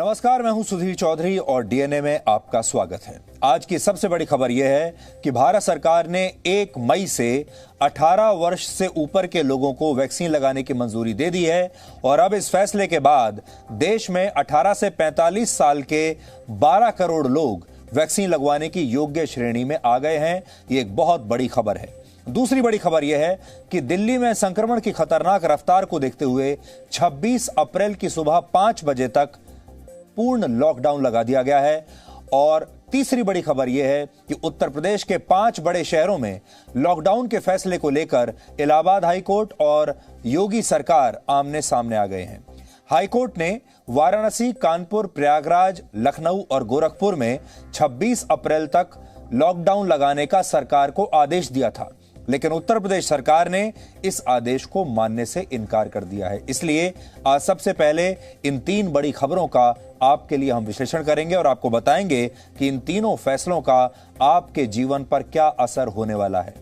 नमस्कार, मैं हूं सुधीर चौधरी और डीएनए में आपका स्वागत है। आज की सबसे बड़ी खबर यह है कि भारत सरकार ने 1 मई से 18 वर्ष से ऊपर के लोगों को वैक्सीन लगाने की मंजूरी दे दी है और अब इस फैसले के बाद देश में 18 से 45 साल के 12 करोड़ लोग वैक्सीन लगवाने की योग्य श्रेणी में आ गए हैं। ये एक बहुत बड़ी खबर है। दूसरी बड़ी खबर यह है कि दिल्ली में संक्रमण की खतरनाक रफ्तार को देखते हुए 26 अप्रैल की सुबह 5 बजे तक पूर्ण लॉकडाउन लगा दिया गया है। और तीसरी बड़ी खबर यह है कि उत्तर प्रदेश के 5 बड़े शहरों में लॉकडाउन के फैसले को लेकर इलाहाबाद हाईकोर्ट और योगी सरकार आमने सामने आ गए हैं। हाईकोर्ट ने वाराणसी, कानपुर, प्रयागराज, लखनऊ और गोरखपुर में 26 अप्रैल तक लॉकडाउन लगाने का सरकार को आदेश दिया था, लेकिन उत्तर प्रदेश सरकार ने इस आदेश को मानने से इनकार कर दिया है। इसलिए आज सबसे पहले इन 3 बड़ी खबरों का आपके लिए हम विश्लेषण करेंगे और आपको बताएंगे कि इन तीनों फैसलों का आपके जीवन पर क्या असर होने वाला है।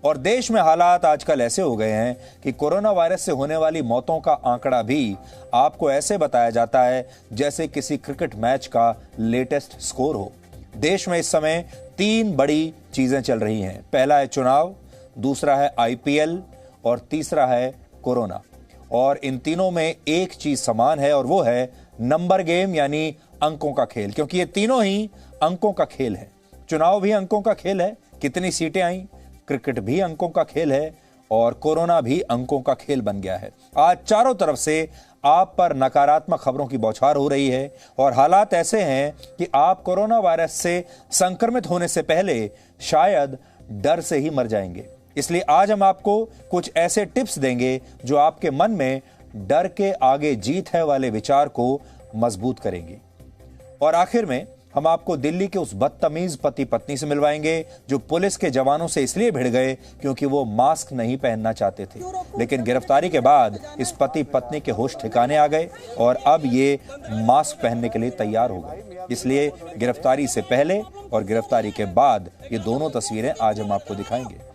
और देश में हालात आजकल ऐसे हो गए हैं कि कोरोना वायरस से होने वाली मौतों का आंकड़ा भी आपको ऐसे बताया जाता है जैसे किसी क्रिकेट मैच का लेटेस्ट स्कोर हो। देश में इस समय 3 बड़ी चीजें चल रही हैं। पहला है चुनाव, दूसरा है आईपीएल और तीसरा है कोरोना। और इन तीनों में एक चीज समान है और वो है नंबर गेम, यानी अंकों का खेल, क्योंकि ये तीनों ही अंकों का खेल है। चुनाव भी अंकों का खेल है, कितनी सीटें आई, क्रिकेट भी अंकों का खेल है और कोरोना भी अंकों का खेल बन गया है। आज चारों तरफ से आप पर नकारात्मक खबरों की बौछार हो रही है और हालात ऐसे हैं कि आप कोरोना वायरस से संक्रमित होने से पहले शायद डर से ही मर जाएंगे। इसलिए आज हम आपको कुछ ऐसे टिप्स देंगे जो आपके मन में डर के आगे जीत है वाले विचार को मजबूत करेंगी। और आखिर में हम आपको दिल्ली के उस बदतमीज पति पत्नी से मिलवाएंगे जो पुलिस के जवानों से इसलिए भिड़ गए क्योंकि वो मास्क नहीं पहनना चाहते थे, लेकिन गिरफ्तारी के बाद इस पति पत्नी के होश ठिकाने आ गए और अब ये मास्क पहनने के लिए तैयार हो गए। इसलिए गिरफ्तारी से पहले और गिरफ्तारी के बाद ये दोनों तस्वीरें आज हम आपको दिखाएंगे।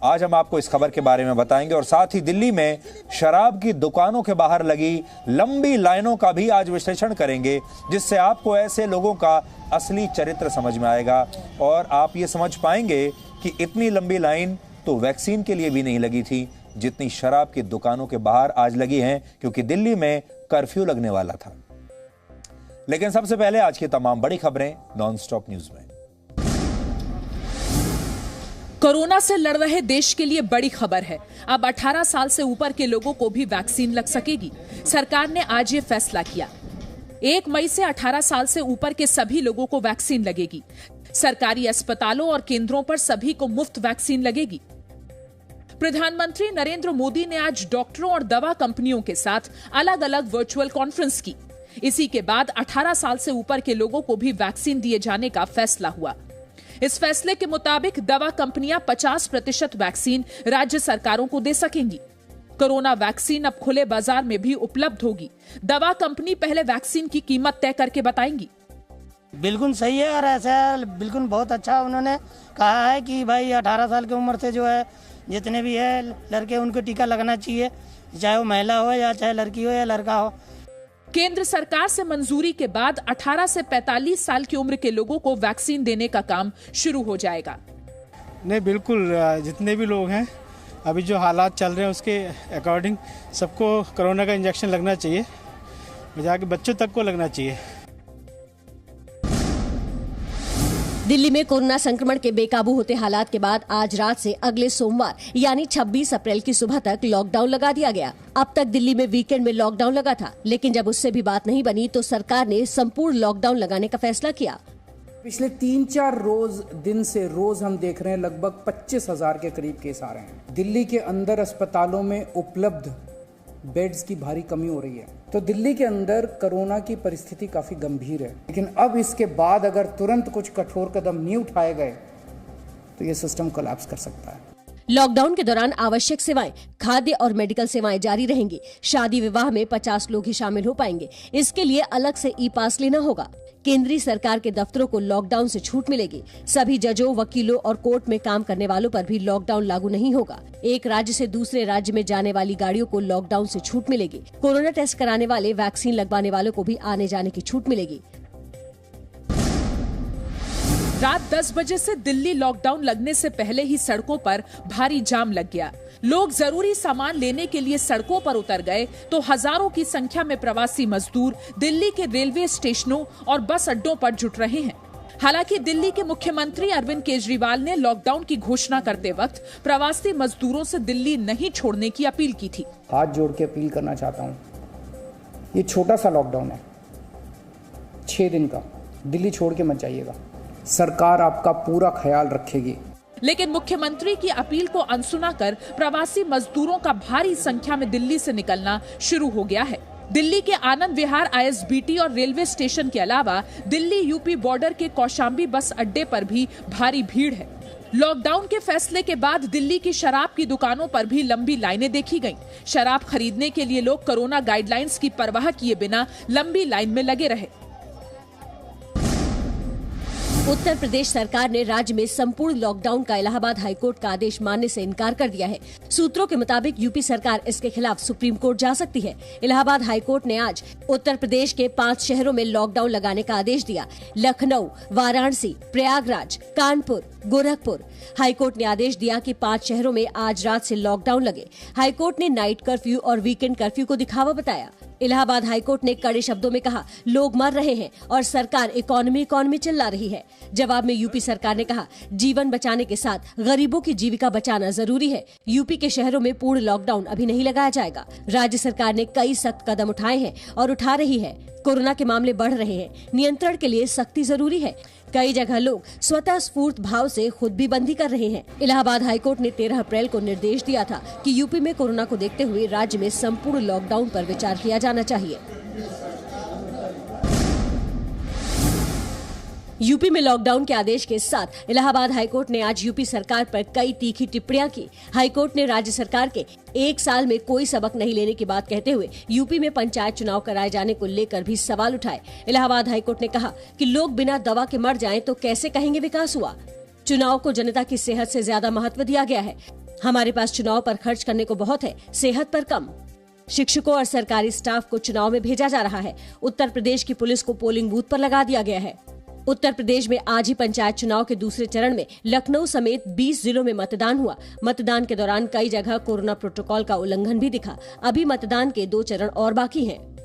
आज हम आपको इस खबर के बारे में बताएंगे और साथ ही दिल्ली में शराब की दुकानों के बाहर लगी लंबी लाइनों का भी आज विश्लेषण करेंगे, जिससे आपको ऐसे लोगों का असली चरित्र समझ में आएगा और आप ये समझ पाएंगे कि इतनी लंबी लाइन तो वैक्सीन के लिए भी नहीं लगी थी जितनी शराब की दुकानों के बाहर आज लगी हैं, क्योंकि दिल्ली में कर्फ्यू लगने वाला था। लेकिन सबसे पहले आज की तमाम बड़ी खबरें नॉनस्टॉप न्यूज में। कोरोना से लड़ रहे देश के लिए बड़ी खबर है। अब 18 साल से ऊपर के लोगों को भी वैक्सीन लग सकेगी। सरकार ने आज ये फैसला किया। 1 मई से 18 साल से ऊपर के सभी लोगों को वैक्सीन लगेगी। सरकारी अस्पतालों और केंद्रों पर सभी को मुफ्त वैक्सीन लगेगी। प्रधानमंत्री नरेंद्र मोदी ने आज डॉक्टरों और दवा कंपनियों के साथ अलग अलग वर्चुअल कॉन्फ्रेंस की। इसी के बाद 18 साल से ऊपर के लोगों को भी वैक्सीन दिए जाने का फैसला हुआ। इस फैसले के मुताबिक दवा कंपनियां 50% वैक्सीन राज्य सरकारों को दे सकेंगी। कोरोना वैक्सीन अब खुले बाजार में भी उपलब्ध होगी। दवा कंपनी पहले वैक्सीन की कीमत तय करके बताएंगी। बिल्कुल सही है और ऐसा बिल्कुल बहुत अच्छा उन्होंने कहा है कि भाई 18 साल की उम्र से जो है जितने भी है लड़के उनको टीका लगना चाहिए, चाहे वो महिला हो या चाहे लड़की हो या लड़का हो। केंद्र सरकार से मंजूरी के बाद 18 से 45 साल की उम्र के लोगों को वैक्सीन देने का काम शुरू हो जाएगा। नहीं, बिल्कुल जितने भी लोग हैं अभी जो हालात चल रहे हैं उसके अकॉर्डिंग सबको कोरोना का इंजेक्शन लगना चाहिए, जाके बच्चों तक को लगना चाहिए। दिल्ली में कोरोना संक्रमण के बेकाबू होते हालात के बाद आज रात से अगले सोमवार यानी 26 अप्रैल की सुबह तक लॉकडाउन लगा दिया गया। अब तक दिल्ली में वीकेंड में लॉकडाउन लगा था, लेकिन जब उससे भी बात नहीं बनी तो सरकार ने संपूर्ण लॉकडाउन लगाने का फैसला किया। पिछले 3-4 दिन से रोज हम देख रहे हैं लगभग 25,000 के करीब केस आ रहे हैं। दिल्ली के अंदर अस्पतालों में उपलब्ध बेड्स की भारी कमी हो रही है, तो दिल्ली के अंदर कोरोना की परिस्थिति काफी गंभीर है। लेकिन अब इसके बाद अगर तुरंत कुछ कठोर कदम नहीं उठाए गए तो ये सिस्टम कोलैप्स कर सकता है। लॉकडाउन के दौरान आवश्यक सेवाएं, खाद्य और मेडिकल सेवाएं जारी रहेंगी। शादी विवाह में 50 लोग ही शामिल हो पाएंगे। इसके लिए अलग से ई पास लेना होगा। केंद्रीय सरकार के दफ्तरों को लॉकडाउन से छूट मिलेगी। सभी जजों, वकीलों और कोर्ट में काम करने वालों पर भी लॉकडाउन लागू नहीं होगा। एक राज्य से दूसरे राज्य में जाने वाली गाड़ियों को लॉकडाउन से छूट मिलेगी। कोरोना टेस्ट कराने वाले, वैक्सीन लगवाने वालों को भी आने जाने की छूट मिलेगी। रात 10 बजे से दिल्ली लॉकडाउन लगने से पहले ही सड़कों पर भारी जाम लग गया। लोग जरूरी सामान लेने के लिए सड़कों पर उतर गए तो हजारों की संख्या में प्रवासी मजदूर दिल्ली के रेलवे स्टेशनों और बस अड्डों पर जुट रहे हैं। हालांकि दिल्ली के मुख्यमंत्री अरविंद केजरीवाल ने लॉकडाउन की घोषणा करते वक्त प्रवासी मजदूरों से दिल्ली नहीं छोड़ने की अपील की थी। हाथ जोड़ के अपील करना चाहता हूँ, ये छोटा सा लॉकडाउन है, 6 दिन का, दिल्ली छोड़ के मत जाइएगा, सरकार आपका पूरा ख्याल रखेगी। लेकिन मुख्यमंत्री की अपील को अनसुना कर प्रवासी मजदूरों का भारी संख्या में दिल्ली से निकलना शुरू हो गया है। दिल्ली के आनंद विहार ISBT और रेलवे स्टेशन के अलावा दिल्ली यूपी बॉर्डर के कौशाम्बी बस अड्डे पर भी भारी भीड़ है। लॉकडाउन के फैसले के बाद दिल्ली की शराब की दुकानों पर भी लंबी लाइनें देखी गईं। शराब खरीदने के लिए लोग कोरोना गाइडलाइंस की परवाह किए बिना लंबी लाइन में लगे रहे। उत्तर प्रदेश सरकार ने राज्य में संपूर्ण लॉकडाउन का इलाहाबाद हाईकोर्ट का आदेश मानने से इनकार कर दिया है। सूत्रों के मुताबिक यूपी सरकार इसके खिलाफ सुप्रीम कोर्ट जा सकती है। इलाहाबाद हाईकोर्ट ने आज उत्तर प्रदेश के 5 शहरों में लॉकडाउन लगाने का आदेश दिया। लखनऊ, वाराणसी, प्रयागराज, कानपुर, गोरखपुर। हाईकोर्ट ने आदेश दिया कि 5 शहरों में आज रात से लॉकडाउन लगे। हाईकोर्ट ने नाइट कर्फ्यू और वीकेंड कर्फ्यू को दिखावा बताया। इलाहाबाद हाईकोर्ट ने कड़े शब्दों में कहा, लोग मर रहे हैं और सरकार इकोनॉमी चिल्ला रही है। जवाब में यूपी सरकार ने कहा, जीवन बचाने के साथ गरीबों की जीविका बचाना जरूरी है। यूपी के शहरों में पूर्ण लॉकडाउन अभी नहीं लगाया जाएगा। राज्य सरकार ने कई सख्त कदम उठाए हैं और उठा रही है। कोरोना के मामले बढ़ रहे हैं, नियंत्रण के लिए सख्ती जरूरी है। कई जगह लोग स्वतः स्फूर्त भाव से खुद भी बंदी कर रहे हैं। इलाहाबाद हाईकोर्ट ने 13 अप्रैल को निर्देश दिया था कि यूपी में कोरोना को देखते हुए राज्य में संपूर्ण लॉकडाउन पर विचार किया जाना चाहिए। यूपी में लॉकडाउन के आदेश के साथ इलाहाबाद हाईकोर्ट ने आज यूपी सरकार पर कई तीखी टिप्पणियां की। हाईकोर्ट ने राज्य सरकार के 1 साल में कोई सबक नहीं लेने की बात कहते हुए यूपी में पंचायत चुनाव कराए जाने को लेकर भी सवाल उठाए। इलाहाबाद हाईकोर्ट ने कहा कि लोग बिना दवा के मर जाएं तो कैसे कहेंगे विकास हुआ। चुनाव को जनता की सेहत से ज्यादा महत्व दिया गया है। हमारे पास चुनाव पर खर्च करने को बहुत है, सेहत पर कम। शिक्षकों और सरकारी स्टाफ को चुनाव में भेजा जा रहा है। उत्तर प्रदेश की पुलिस को पोलिंग बूथ पर लगा दिया गया है। उत्तर प्रदेश में आज ही पंचायत चुनाव के दूसरे चरण में लखनऊ समेत 20 जिलों में मतदान हुआ। मतदान के दौरान कई जगह कोरोना प्रोटोकॉल का उल्लंघन भी दिखा। अभी मतदान के 2 चरण और बाकी हैं।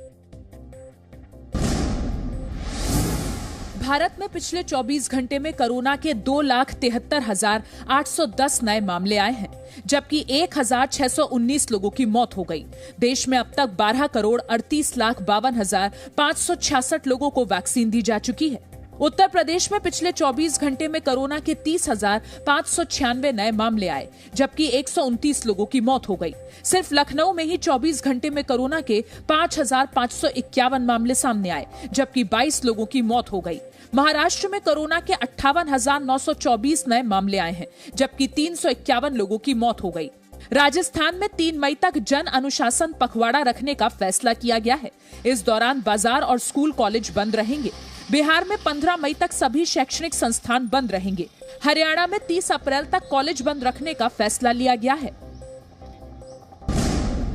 भारत में पिछले 24 घंटे में कोरोना के 2,73,810 नए मामले आए हैं, जबकि 1,619 लोगों की मौत हो गई। देश में अब तक 12,38,52,566 लोगों को वैक्सीन दी जा चुकी है। उत्तर प्रदेश में पिछले 24 घंटे में कोरोना के 30,596 नए मामले आए, जबकि 129 लोगों की मौत हो गई। सिर्फ लखनऊ में ही 24 घंटे में कोरोना के 5,551 मामले सामने आए, जबकि 22 लोगों की मौत हो गई। महाराष्ट्र में कोरोना के 58,924 नए मामले आए हैं, जबकि 351 लोगों की मौत हो गई। राजस्थान में 3 मई तक जन अनुशासन पखवाड़ा रखने का फैसला किया गया है। इस दौरान बाजार और स्कूल कॉलेज बंद रहेंगे। बिहार में 15 मई तक सभी शैक्षणिक संस्थान बंद रहेंगे। हरियाणा में 30 अप्रैल तक कॉलेज बंद रखने का फैसला लिया गया है।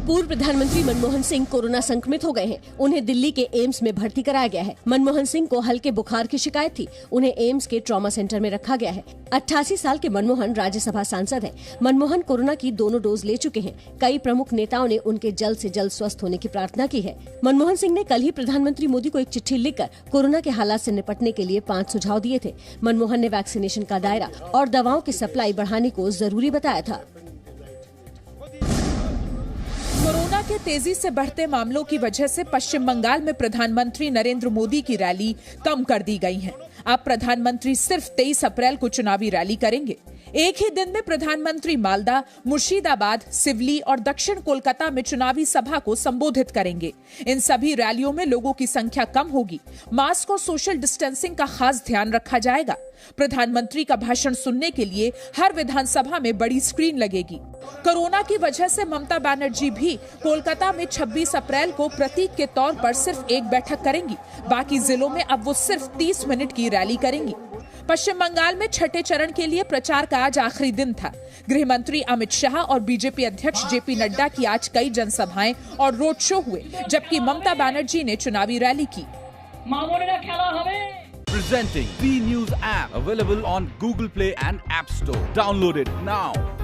पूर्व प्रधानमंत्री मनमोहन सिंह कोरोना संक्रमित हो गए हैं। उन्हें दिल्ली के एम्स में भर्ती कराया गया है। मनमोहन सिंह को हल्के बुखार की शिकायत थी। उन्हें एम्स के ट्रॉमा सेंटर में रखा गया है। 88 साल के मनमोहन राज्यसभा सांसद हैं। मनमोहन कोरोना की दोनों डोज ले चुके हैं। कई प्रमुख नेताओं ने उनके जल्द से जल्द स्वस्थ होने की प्रार्थना की है। मनमोहन सिंह ने कल ही प्रधानमंत्री मोदी को एक चिट्ठी लिखकर कोरोना के हालात से निपटने के लिए 5 सुझाव दिए थे। मनमोहन ने वैक्सीनेशन का दायरा और दवाओं की सप्लाई बढ़ाने को जरूरी बताया था। कोरोना के तेजी से बढ़ते मामलों की वजह से पश्चिम बंगाल में प्रधानमंत्री नरेंद्र मोदी की रैली कम कर दी गई है। अब प्रधानमंत्री सिर्फ 23 अप्रैल को चुनावी रैली करेंगे। एक ही दिन में प्रधानमंत्री मालदा, मुर्शिदाबाद, सिवली और दक्षिण कोलकाता में चुनावी सभा को संबोधित करेंगे। इन सभी रैलियों में लोगों की संख्या कम होगी। मास्क और सोशल डिस्टेंसिंग का खास ध्यान रखा जाएगा। प्रधानमंत्री का भाषण सुनने के लिए हर विधानसभा में बड़ी स्क्रीन लगेगी। कोरोना की वजह से ममता बनर्जी भी कोलकाता में 26 अप्रैल को प्रतीक के तौर पर सिर्फ एक बैठक करेंगी। बाकी जिलों में अब वो सिर्फ 30 मिनट की रैली करेंगी। पश्चिम बंगाल में छठे चरण के लिए प्रचार का आज आखिरी दिन था। गृह मंत्री अमित शाह और बीजेपी अध्यक्ष जेपी नड्डा की आज कई जनसभाएं और रोड शो हुए, जबकि ममता बनर्जी ने चुनावी रैली की। Presenting B News app, available on Google Play and App Store. Download it now.